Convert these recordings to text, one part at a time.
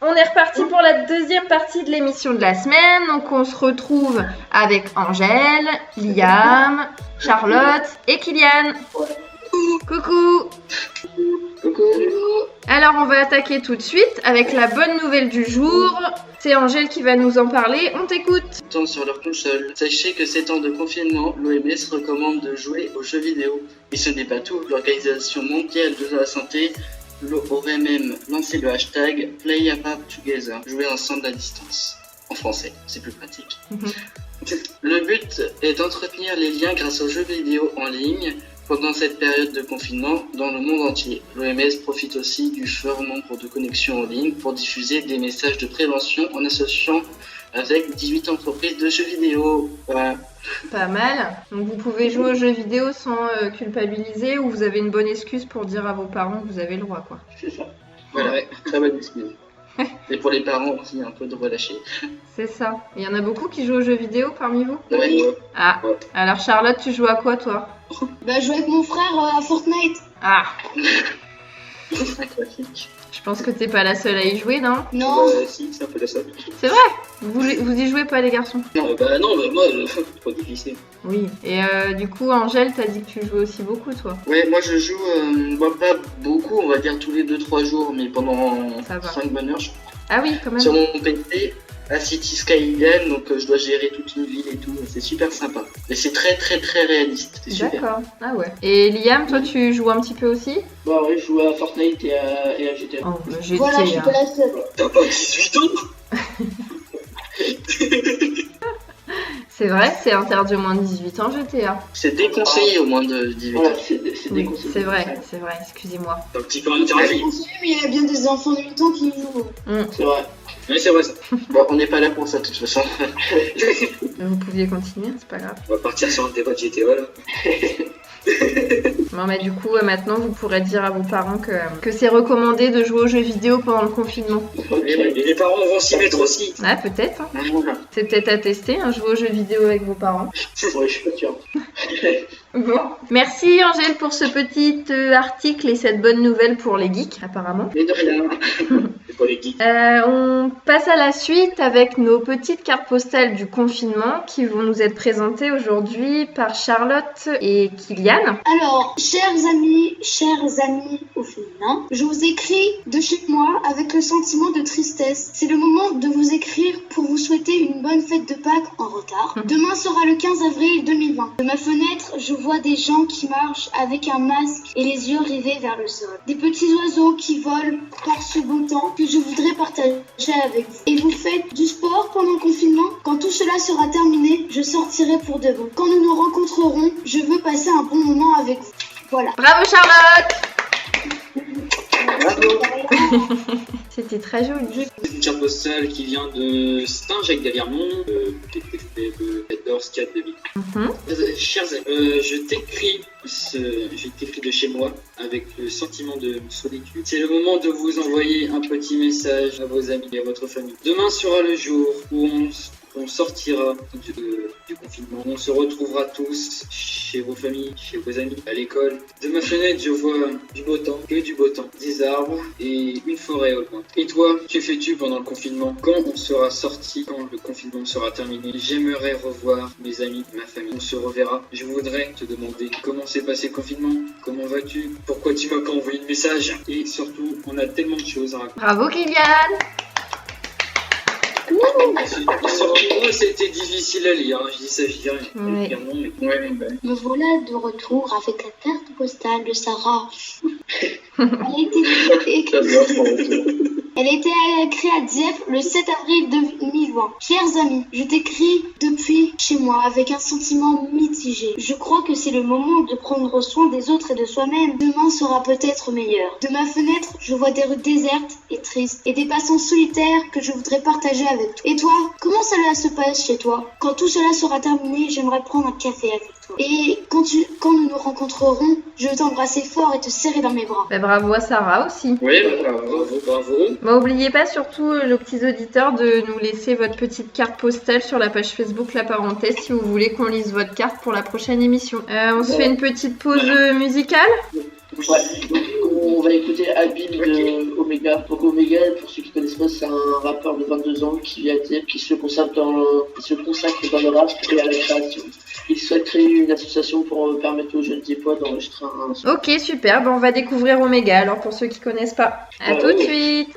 On est reparti pour la deuxième partie de l'émission de la semaine. Donc on se retrouve avec Angèle, Liam, Charlotte et Kylian. Coucou. Coucou. Alors on va attaquer tout de suite avec la bonne nouvelle du jour. C'est Angèle qui va nous en parler. On t'écoute. Temps sur leur console. Sachez que ces temps de confinement, l'OMS recommande de jouer aux jeux vidéo. Et ce n'est pas tout. L'Organisation mondiale de la santé aurait même lancé le hashtag Play Apart Together, jouer ensemble à distance. En français, c'est plus pratique. Le but est d'entretenir les liens grâce aux jeux vidéo en ligne pendant cette période de confinement dans le monde entier. L'OMS profite aussi du fort nombre de connexions en ligne pour diffuser des messages de prévention en associant avec 18 entreprises de jeux vidéo. Voilà. Pas mal. Donc vous pouvez jouer aux jeux vidéo sans culpabiliser, ou vous avez une bonne excuse pour dire à vos parents que vous avez le droit, quoi. C'est ça. Voilà, ouais, très bonne excuse. Et pour les parents aussi, un peu de relâcher. C'est ça. Il y en a beaucoup qui jouent aux jeux vidéo parmi vous? Ouais. Ah, Ouais. alors Charlotte, tu joues à quoi toi? Bah, je joue avec mon frère à Fortnite. Ah, C'est un classique. je pense que t'es pas la seule à y jouer, non? Non, Si, c'est un peu la seule. C'est vrai? Vous y jouez pas les garçons? Non, moi, trop difficile. Oui. Et du coup, Angèle, t'as dit que tu jouais aussi beaucoup, toi? Ouais, moi je joue, pas beaucoup, on va dire tous les 2-3 jours, mais pendant Ça va. 5 bonnes heures, je crois. Ah oui, quand même. Sur mon PC, à City Skyline, donc je dois gérer toute une ville et tout, c'est super sympa. Et c'est très très très réaliste, c'est super. D'accord. Ah ouais. Et Liam, toi, tu joues un petit peu aussi? Bah ouais, je joue à Fortnite et à GTA. Oh, bah, GTA. voilà, je suis pas la seule. T'as pas 18 ans? C'est vrai, c'est interdit au moins de 18 ans, GTA. C'est déconseillé au moins de 18 ans. Voilà, c'est Oui, déconseillé. c'est vrai, excusez-moi. Un petit peu C'est interdit. conseillé, mais il y a bien des enfants de 8 ans qui y jouent. C'est vrai. Oui, c'est vrai ça. Bon, on n'est pas là pour ça de toute façon. Vous pouviez continuer, c'est pas grave. On va partir sur un débat de GTA là. Non, mais du coup, maintenant, vous pourrez dire à vos parents que c'est recommandé de jouer aux jeux vidéo pendant le confinement. Et les parents vont s'y mettre aussi. Ah, peut-être. Hein. Voilà. C'est peut-être à tester, hein, jouer aux jeux vidéo avec vos parents. Ouais, je suis pas sûr. Bon. Merci Angèle pour ce petit article et cette bonne nouvelle pour les geeks, apparemment. Mais de rien. C'est pour les geeks. On passe à la suite avec nos petites cartes postales du confinement qui vont nous être présentées aujourd'hui par Charlotte et Kylian. Alors, chers amis au féminin, je vous écris de chez moi avec le sentiment de tristesse. C'est le moment de vous écrire pour vous souhaiter une bonne fête de Pâques en retard. Demain sera le 15 avril 2020. De ma fenêtre, je vois des gens qui marchent avec un masque et les yeux rivés vers le sol. Des petits oiseaux qui volent par ce beau temps que je voudrais partager avec vous. Et vous faites du sport pendant le confinement? Quand tout cela sera terminé, je sortirai pour de bon. Quand nous nous rencontrerons, je veux passer un bon moment avec vous. Voilà. Bravo Charlotte! Bravo. C'était très joli. C'est une carte postale qui vient de Saint-Jacques d'Avirmont, qui était fait le 14-4 2000. Chers amis, je t'écris de chez moi avec le sentiment de solitude. C'est le moment de vous envoyer un petit message à vos amis et à votre famille. Demain sera le jour où on sortira du confinement. On se retrouvera tous chez vos familles, chez vos amis, à l'école. De ma fenêtre, je vois du beau temps, que du beau temps, des arbres et une forêt au loin. Et toi, que fais-tu pendant le confinement? Quand on sera sorti, quand le confinement sera terminé, j'aimerais revoir mes amis, ma famille. On se reverra. Je voudrais te demander comment s'est passé le confinement, comment vas-tu, pourquoi tu m'as pas envoyé de message, et surtout, on a tellement de choses à raconter. Bravo Kylian! Sur moi, c'était difficile à lire, hein. Je dis ça, je dis rien. Oui. Dire non, mais ouais. Me voilà de retour avec la carte postale de Sarah. Elle a été créée à Dieppe le 7 avril 2020. Chers amis, je t'écris depuis chez moi avec un sentiment mitigé. Je crois que c'est le moment de prendre soin des autres et de soi-même. Demain sera peut-être meilleur. De ma fenêtre, je vois des rues désertes et tristes et des passants solitaires que je voudrais partager avec toi. Et toi, comment cela se passe chez toi? Quand tout cela sera terminé, j'aimerais prendre un café avec toi. Et quand nous nous rencontrerons, je veux t'embrasser fort et te serrer dans mes bras. Bah, bravo à Sarah aussi. Oui, bravo. Bah, oubliez pas surtout, les petits auditeurs, de nous laisser votre petite carte postale sur la page Facebook La Parenthèse si vous voulez qu'on lise votre carte pour la prochaine émission. On se fait une petite pause musicale? Ouais, donc on va écouter Habib de Omega. Donc Omega, pour ceux qui connaissent pas, c'est un rappeur de 22 ans qui vient dire qu'il se consacre dans le rap et à la création. Il souhaite créer une association pour permettre aux jeunes Diepois d'enregistrer un son. Ok, super. On va découvrir Omega alors pour ceux qui connaissent pas. À tout de suite.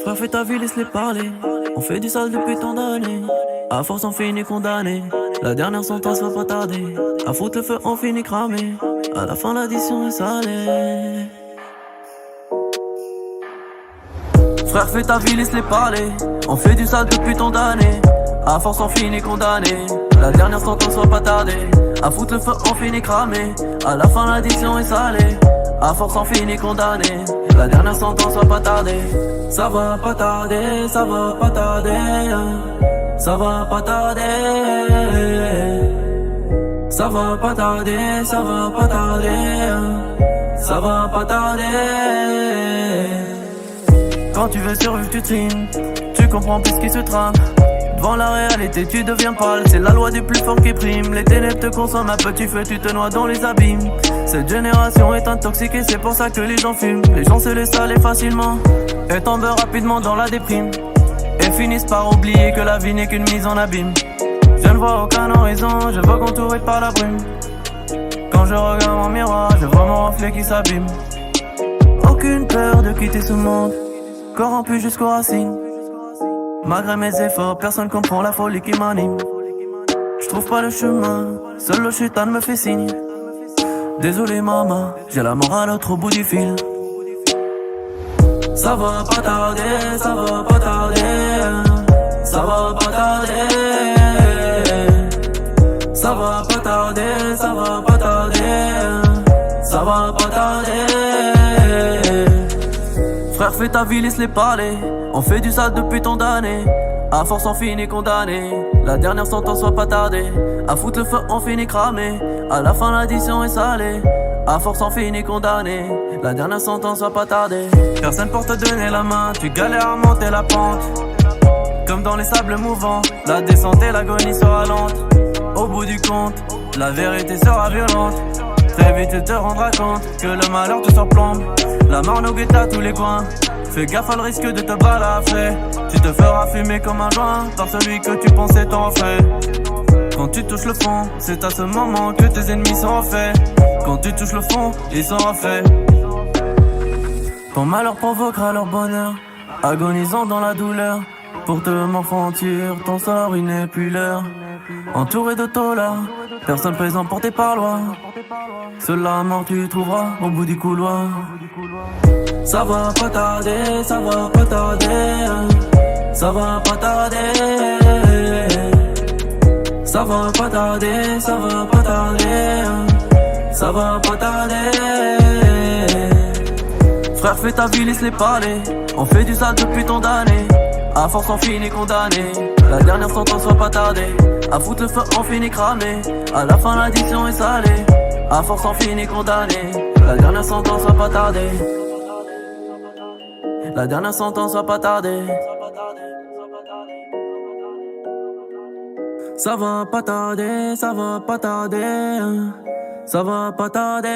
Frère, fais ta vie, laisse-les parler. On fait du sale depuis tant d'années. À force, on finit condamné. La dernière sentence va pas tarder. À foutre le feu, on finit cramé. À la fin, l'addition est salée. Frère, fais ta vie, laisse-les parler. On fait du sale depuis tant d'années. À force, on finit condamné. La dernière sentence va pas tarder. À foutre le feu, on finit cramé. À la fin, l'addition est salée. À force, on finit condamné. La dernière sentence va pas tarder. Ça va pas tarder, ça va pas tarder. Ça va pas tarder. Ça va pas tarder, ça va pas tarder. Ça va pas tarder. Quand tu veux survivre, tu trimes. Tu comprends plus ce qui se trame. Devant la réalité, tu deviens pâle. C'est la loi du plus fort qui prime. Les ténèbres te consomment à petit feu, tu te noies dans les abîmes. Cette génération est intoxiquée, c'est pour ça que les gens fument. Les gens se laissent aller facilement et tombent rapidement dans la déprime. Et finissent par oublier que la vie n'est qu'une mise en abîme. Je ne vois aucun horizon, je vois qu'entouré par la brume. Quand je regarde mon miroir, je vois mon reflet qui s'abîme. Aucune peur de quitter ce monde, corrompu jusqu'aux racines. Malgré mes efforts, personne comprend la folie qui m'anime. Je trouve pas le chemin, seul le chutan me fait signe. Désolé maman, j'ai la morale au bout du fil. Ça va pas tarder, ça va pas tarder. Ça va pas tarder. Ça va pas tarder, ça va pas tarder. Ça va pas tarder. Frère, fais ta vie, laisse-les parler. On fait du sale depuis tant d'années. À force, on finit condamné. La dernière sentence va pas tarder. À foutre le feu, on finit cramé. À la fin, l'addition est salée. À force, on finit condamné. La dernière sentence va pas tarder. Personne pour te donner la main. Tu galères à monter la pente. Comme dans les sables mouvants. La descente et l'agonie sera lente. Au bout du compte, la vérité sera violente. Très vite, tu te rendras compte que le malheur te surplombe. La mort nous guette à tous les coins. Fais gaffe à le risque de te balafrer. Tu te feras fumer comme un joint par celui que tu pensais t'en fait. Quand tu touches le fond, c'est à ce moment que tes ennemis sont refaits. Quand tu touches le fond, ils sont refaits. Ton malheur provoquera leur bonheur, agonisant dans la douleur. Pour te m'enfantir, ton sort il n'est plus l'heure. Entouré de taulards, personne présent pour tes parloirs. Seule la mort tu trouveras au bout du couloir. Ça va pas tarder, ça va pas tarder. Ça va pas tarder. Ça va pas tarder, ça va pas tarder. Ça va pas tarder. Frère, fais ta vie, laisse-les parler. On fait du sale depuis tant d'années. À force, on finit condamné. La dernière sentence va pas tarder. À foutre le feu, on finit cramé. À la fin, l'addition est salée. À force, on finit condamné. La dernière sentence va pas tarder. La dernière sentence va pas tarder. Ça va pas tarder, ça va pas tarder. Ça va pas tarder.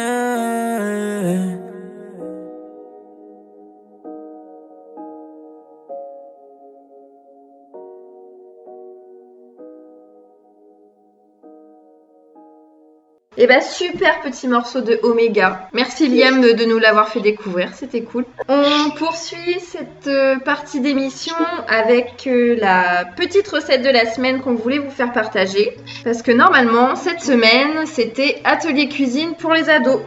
Et bah super petit morceau de Omega. Merci Liam de nous l'avoir fait découvrir, c'était cool. On poursuit cette partie d'émission avec la petite recette de la semaine qu'on voulait vous faire partager. Parce que normalement, cette semaine, c'était atelier cuisine pour les ados.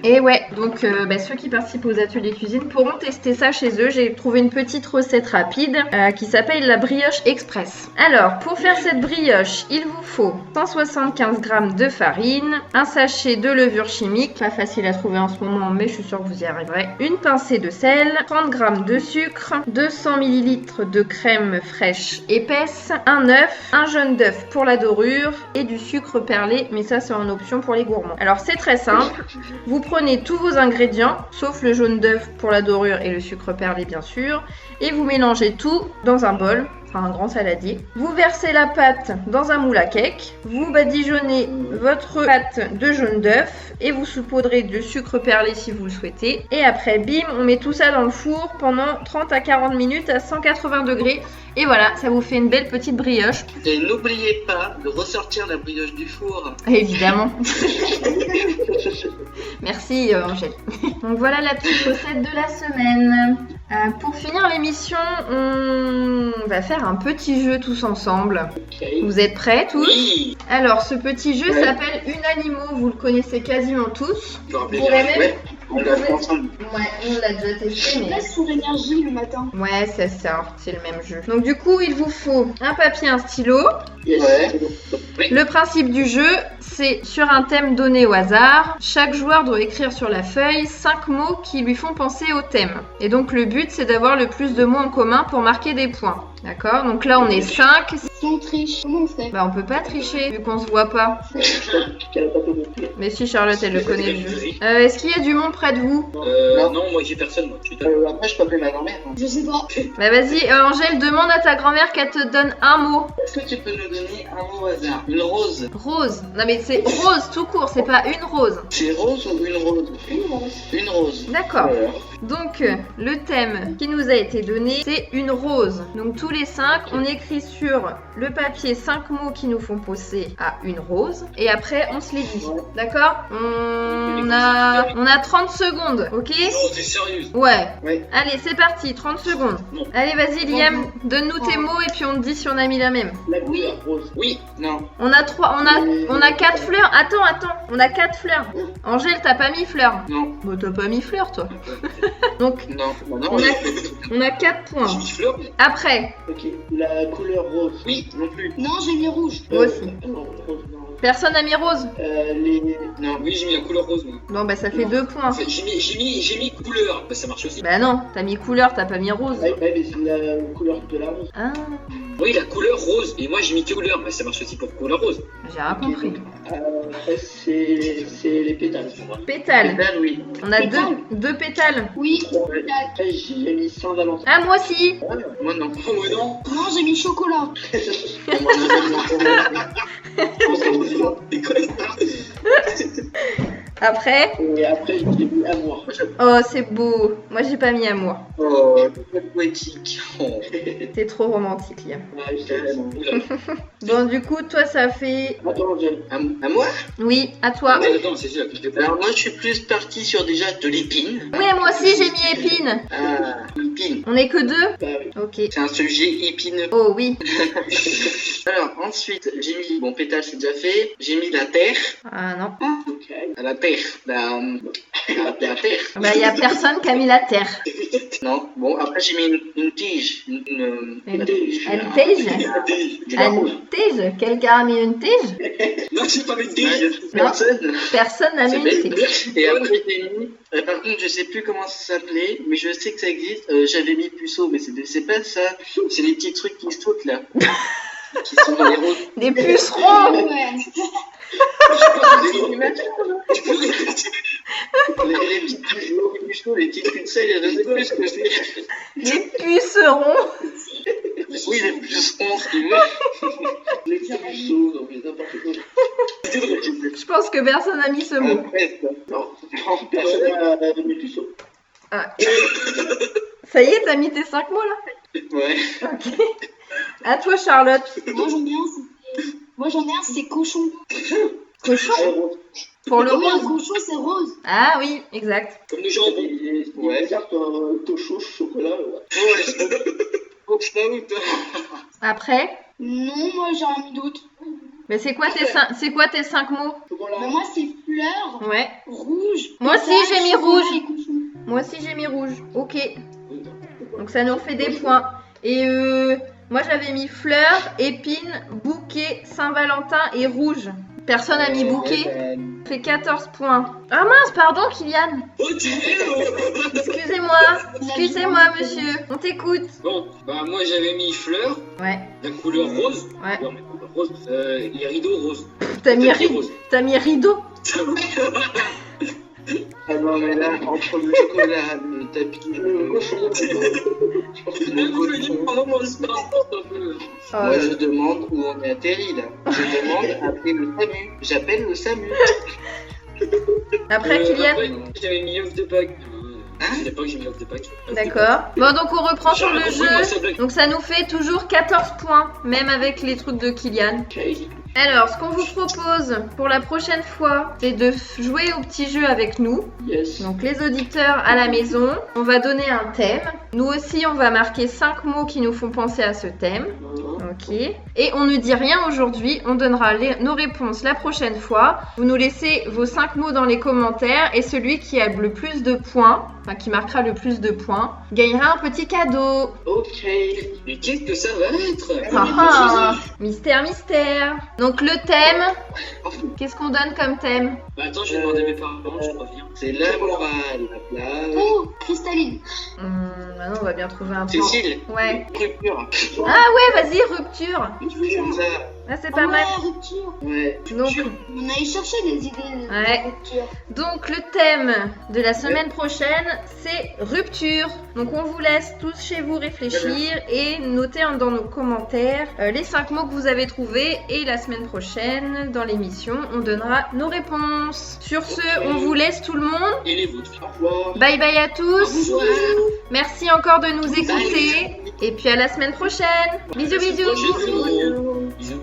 Et ouais, donc ceux qui participent aux ateliers cuisine pourront tester ça chez eux. J'ai trouvé une petite recette rapide qui s'appelle la brioche express. Alors, pour faire cette brioche, il vous faut 175 g de farine, un sachet de levure chimique, pas facile à trouver en ce moment, mais je suis sûre que vous y arriverez. Une pincée de sel, 30 g de sucre, 200 ml de crème fraîche épaisse, un œuf, un jaune d'œuf pour la dorure et du sucre perlé, mais ça c'est en option pour les gourmands. Alors c'est très simple, vous prenez tous vos ingrédients, sauf le jaune d'œuf pour la dorure et le sucre perlé bien sûr, et vous mélangez tout dans un bol, enfin un grand saladier. Vous versez la pâte dans un moule à cake, vous badigeonnez votre pâte de jaune d'œuf et vous saupoudrez de sucre perlé si vous le souhaitez. Et après, bim, on met tout ça dans le four pendant 30 à 40 minutes à 180 degrés. Et voilà, ça vous fait une belle petite brioche. Et n'oubliez pas de ressortir la brioche du four. Évidemment. Merci Angèle. Donc voilà la petite recette de la semaine. Pour finir l'émission, on va faire un petit jeu tous ensemble. Ok. Vous êtes prêts tous? Oui. Alors ce petit jeu s'appelle Unanimo, vous le connaissez quasiment tous. Je me rappelle Vous bien. pourrez même... Ouais, on l'a fait ensemble. Ouais, on l'a déjà testé mais... Laisse sur l'énergie le matin. Ouais, c'est ça, c'est le même jeu. Donc du coup, il vous faut un papier, un stylo. Yes. Ouais. Le principe du jeu, c'est sur un thème donné au hasard. Chaque joueur doit écrire sur la feuille 5 mots qui lui font penser au thème. Et donc le but, c'est d'avoir le plus de mots en commun pour marquer des points. D'accord? Donc là, on est 5. Si on triche, comment on fait? Bah, on peut pas tricher vu qu'on se voit pas. Qu'elle a pas compris. Mais si, Charlotte, elle le connaît le jeu. Est-ce qu'il y a du monde près de vous? Non, moi j'ai personne. Moi. Après, je peux appeler ma grand-mère. Hein. Je sais pas. Bah vas-y, Angèle, demande à ta grand-mère qu'elle te donne un mot. Est-ce que tu peux nous donner un mot au hasard? Une rose. Rose. Non mais c'est rose tout court, c'est pas une rose. C'est rose ou une rose? Une rose. D'accord. Voilà. Donc, le thème qui nous a été donné, c'est une rose. Donc, tous les 5, on écrit sur le papier 5 mots qui nous font penser à une rose. Et après, on se les dit. D'accord? On a 30 secondes, ok? Non, t'es sérieuse? Ouais. Ouais. Allez, c'est parti, 30 secondes. Non. Allez, vas-y, Liam, donne-nous tes mots et puis on te dit si on a mis la même. La couleur rose. Oui. Non. On a 4 fleurs. Attends, on a 4 fleurs. Angèle, t'as pas mis fleurs? Non. Bah, t'as pas mis fleurs, toi. Donc, Non. Non. on a 4 points. J'ai mis fleur, mais... Après, Ok. La couleur rose. Oui. Non plus. Non, j'ai mis rouge. Moi aussi. Non, rose, non. Personne n'a mis rose? Les... Non. Oui, j'ai mis la couleur rose, moi. Bon, bah ça fait 2 points. Enfin, j'ai mis couleur. Bah, ça marche aussi. Bah non, t'as mis couleur, t'as pas mis rose. Ouais, mais c'est la couleur de la rose. Ah, Oui, la couleur rose. Et moi, j'ai mis couleur. Bah, ça marche aussi pour couleur rose. j'ai rien compris. Après, c'est les pétales. Pétales. Pétale, oui. On a Pétales. deux pétales. Oui. Après, j'ai mis Saint-Valentin. Ah, moi aussi. Moi non. Oh, moi non. Non, j'ai mis chocolat. Moi, non. Des connards. Après. Et après, j'ai mis amour. Oh, c'est beau. Moi, j'ai pas mis amour. Oh, c'est poétique. Oh. C'est trop romantique, Liam. Ouais, je sais vraiment. Bon, du coup, toi, ça fait... Attends, j'ai... À moi? Oui, à toi. Attends, c'est ça que je t'ai pas. Alors moi, je suis plus parti sur déjà de l'épine. Oui, moi aussi, j'ai mis épine. Ah, l'épine. On est que 2? Bah oui. Ok. C'est un sujet épineux. Oh, oui. Alors ensuite, j'ai mis, bon, pétale c'est déjà fait. J'ai mis la terre. Ah, non. Ok. La terre. La terre. Bah, y a personne qui a mis la terre. Non. Bon, après j'ai mis une tige. Une tige. Une tige? Du larron. Une tige? Quelqu'un a mis une tige? Non, j'ai pas mis de Ouais, tige. personne. Personne n'a C'est mis une bête. tige. Et après j'ai mis, par contre je sais plus comment ça s'appelait, mais je sais que ça existe. J'avais mis puceau, mais c'est pas ça. C'est les petits trucs qui sautent là. Qui sont dans les roses. Des pucerons. Ouais. Les petits puceaux, les petites pucelles, je sais plus ce que c'est. Des pucerons. Oui, les pucerons, ce qu'ils Les petits puceaux, donc les n'importe quoi. Je pense que personne n'a mis ce mot. Non, Personne n'a mis puceau. Ah. Ça y est, t'as mis tes 5 mots là? Ouais. Ok. À toi, Charlotte. Moi j'en ai un, c'est cochon. Cochon? Rose. Pour le Oui, un rose. cochon, c'est rose. Ah oui, exact. Comme le jambon. Ouais. Les cartes tocho, chocolat. Ouais. Ouais, c'est toi. Après, Non, moi j'en ai mis d'autres. mais c'est quoi tes 5 mots? Chocolat. Mais moi c'est fleur, Ouais. rouge. Moi aussi, pétale, j'ai mis chocolat rouge. et cochon. Moi aussi, j'ai mis rouge. Ok. Donc ça nous refait des points. Et moi, j'avais mis fleurs, épines, bouquet, Saint-Valentin et rouge. Personne n'a mis bouquet. Fait 14 points. Ah mince, pardon Kylian. Oh, tu es Excusez-moi, monsieur. On t'écoute. Bon, bah moi j'avais mis fleurs, Ouais. la couleur rose. Ouais. Couleur rose. Les rideaux roses. T'as mis, Tapis rose. T'as mis rideau. Ah non, mais là, entre le chocolat, le tapis, le cochon. Moi, je demande où on est atterri là. Je demande appeler le SAMU. J'appelle le SAMU. Après Kylian. Après, j'avais mis œuf de Pâques. Hein? Je savais pas que j'ai mis œuf de Pâques. D'accord. Bon, donc on reprend sur le J'ai compris, moi, ça jeu. blague. Donc ça nous fait toujours 14 points, même avec les trucs de Kylian. Ok. Alors, ce qu'on vous propose pour la prochaine fois, c'est de jouer au petit jeu avec nous. Yes. Donc les auditeurs à la maison, on va donner un thème. Nous aussi, on va marquer 5 mots qui nous font penser à ce thème. Ok. Et on ne dit rien aujourd'hui, on donnera nos réponses la prochaine fois. Vous nous laissez vos 5 mots dans les commentaires et celui qui a le plus de points, enfin qui marquera le plus de points, gagnera un petit cadeau. Ok. Mais qu'est-ce que ça va être? Ah ah, mystère, mystère. Donc le thème, qu'est-ce qu'on donne comme thème? Bah attends, je vais demander à mes parents, je reviens. C'est la morale, la plage. Oh, cristalline. Maintenant, on va bien trouver un plan. Cécile, Ouais. Rupture. Ah ouais, vas-y, rupture. Comme ça. Ah, c'est pas mal. Rupture. Ouais. Donc, On allait chercher des idées Ouais. de rupture. donc le thème de la semaine prochaine, c'est rupture. Donc on vous laisse tous chez vous réfléchir et noter dans nos commentaires les 5 mots que vous avez trouvés. Et la semaine prochaine, dans l'émission, on donnera nos réponses. Sur ce, on vous laisse tout le monde. et les vôtres. Au revoir. Bye bye à tous. Bonsoir. Merci encore de nous écouter. Et puis à la semaine prochaine. Bisous, bisous. Bisous.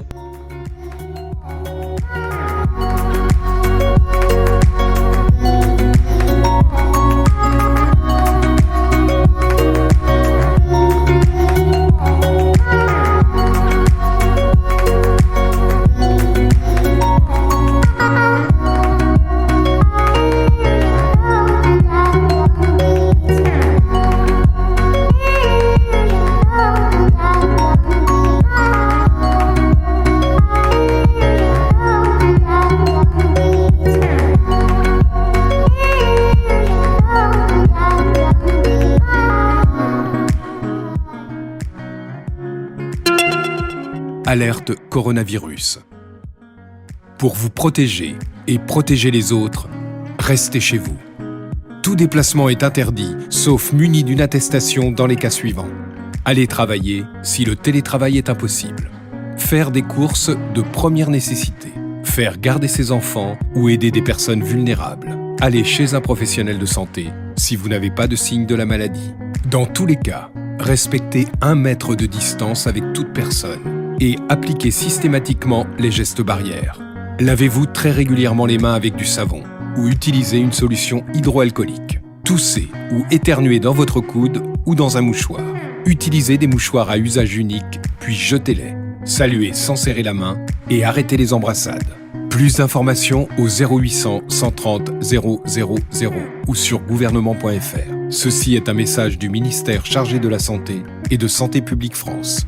Alerte coronavirus. Pour vous protéger et protéger les autres, restez chez vous. Tout déplacement est interdit, sauf muni d'une attestation dans les cas suivants. Aller travailler si le télétravail est impossible. Faire des courses de première nécessité. Faire garder ses enfants ou aider des personnes vulnérables. Aller chez un professionnel de santé si vous n'avez pas de signe de la maladie. Dans tous les cas, respectez 1 mètre de distance avec toute personne et appliquez systématiquement les gestes barrières. Lavez-vous très régulièrement les mains avec du savon ou utilisez une solution hydroalcoolique. Toussez ou éternuez dans votre coude ou dans un mouchoir. Utilisez des mouchoirs à usage unique, puis jetez-les. Saluez sans serrer la main et arrêtez les embrassades. Plus d'informations au 0800 130 000 ou sur gouvernement.fr. Ceci est un message du ministère chargé de la Santé et de Santé publique France.